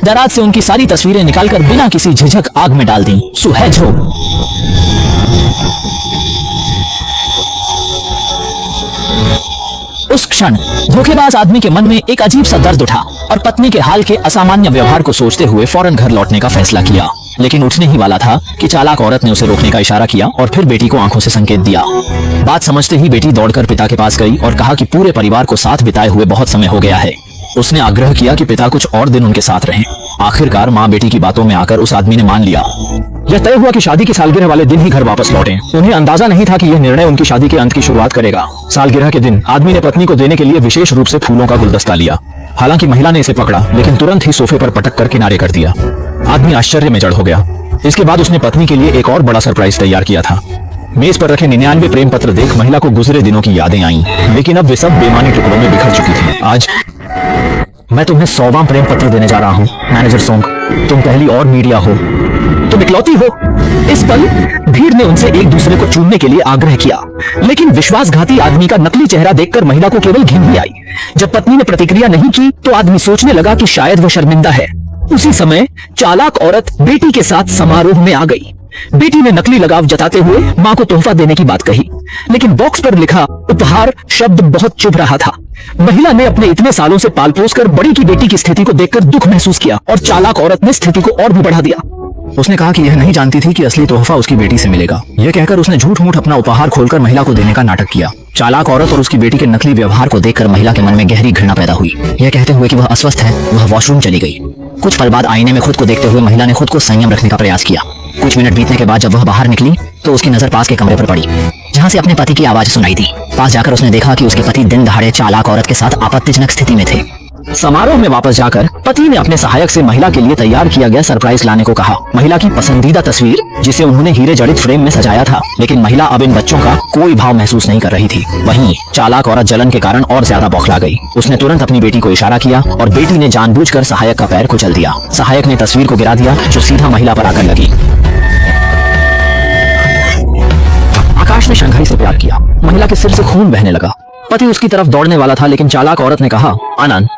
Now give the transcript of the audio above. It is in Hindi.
दराज से उनकी सारी तस्वीरें निकालकर बिना किसी झिझक आग में डाल दी। सुहैज हो। उस क्षण धोखेबाज आदमी के मन में एक अजीब सा दर्द उठा और पत्नी के हाल के असामान्य व्यवहार को सोचते हुए फौरन घर लौटने का फैसला किया। लेकिन उठने ही वाला था कि चालाक औरत ने उसे रोकने का इशारा किया और फिर बेटी को आंखों से संकेत दिया। बात समझते ही बेटी दौड़कर पिता के पास गई और कहा कि पूरे परिवार को साथ बिताए हुए बहुत समय हो गया है। उसने आग्रह किया कि पिता कुछ और दिन उनके साथ रहें। आखिरकार माँ बेटी की बातों में आकर उस आदमी ने मान लिया। यह तय हुआ कि शादी की सालगिरह वाले दिन ही घर वापस लौटें। उन्हें अंदाजा नहीं था कि यह निर्णय उनकी शादी के अंत की शुरुआत करेगा। सालगिरह के दिन आदमी ने पत्नी को देने के लिए विशेष रूप से फूलों का गुलदस्ता लिया। हालांकि महिला ने इसे पकड़ा, लेकिन तुरंत ही सोफे पर पटक कर किनारे कर दिया। आदमी आश्चर्य में जड़ हो गया। इसके बाद उसने पत्नी के लिए एक और बड़ा सरप्राइज तैयार किया था। मेज पर रखे 99 प्रेम पत्र देख महिला को गुजरे दिनों की यादें आईं, लेकिन अब वे सब बेमानी टुकड़ों में बिखर चुकी थी। आज मैं तुम्हें 100वां प्रेम पत्र देने जा रहा हूँ मैनेजर सोंग। तुम पहली और मीडिया हो, तुम इकलौती हो। इस पल भीड़ ने उनसे एक दूसरे को चूमने के लिए आग्रह किया, लेकिन विश्वासघाती आदमी का नकली चेहरा देखकर महिला को केवल घिन ही आई। जब पत्नी ने प्रतिक्रिया नहीं की तो आदमी सोचने लगा कि शायद वह शर्मिंदा है। उसी समय चालाक औरत बेटी के साथ समारोह में आ गई। बेटी ने नकली लगाव जताते हुए मां को तोहफा देने की बात कही, लेकिन बॉक्स पर लिखा उपहार शब्द बहुत चुभ रहा था। महिला ने अपने इतने सालों से पाल पोस कर बड़ी की बेटी की स्थिति को देखकर दुख महसूस किया और चालाक औरत ने स्थिति को और भी बढ़ा दिया। उसने कहा कि यह नहीं जानती थी कि असली तोहफा उसकी बेटी से मिलेगा। यह कहकर उसने झूठ मूठ अपना उपहार खोलकर महिला को देने का नाटक किया। चालाक औरत और उसकी बेटी के नकली व्यवहार को देखकर महिला के मन में गहरी घृणा पैदा हुई। यह कहते हुए कि वह अस्वस्थ है, वह वॉशरूम चली गई। कुछ पल बाद आईने में खुद को देखते हुए महिला ने खुद को संयम रखने का प्रयास किया। कुछ मिनट बीतने के बाद जब वह बाहर निकली तो उसकी नजर पास के कमरे पर पड़ी, जहां से अपने पति की आवाज सुनाई दी। पास जाकर उसने देखा कि उसके पति दिन दहाड़े चालाक औरत के साथ आपत्तिजनक स्थिति में थे। समारोह में वापस जाकर पति ने अपने सहायक से महिला के लिए तैयार किया गया सरप्राइज लाने को कहा। महिला की पसंदीदा तस्वीर, जिसे उन्होंने हीरे जड़ित फ्रेम में सजाया था, लेकिन महिला अब इन बच्चों का कोई भाव महसूस नहीं कर रही थी। वहीं चालाक औरत जलन के कारण और ज्यादा बौखला गई। उसने तुरंत अपनी बेटी को इशारा किया और बेटी ने जानबूझकर सहायक का पैर कुचल दिया। सहायक ने तस्वीर को गिरा दिया जो सीधा महिला पर आकर लगी। आकाश ने शंघाई से प्यार किया। महिला के सिर से खून बहने लगा। पति उसकी तरफ दौड़ने वाला था, लेकिन चालाक औरत ने कहा, आनंद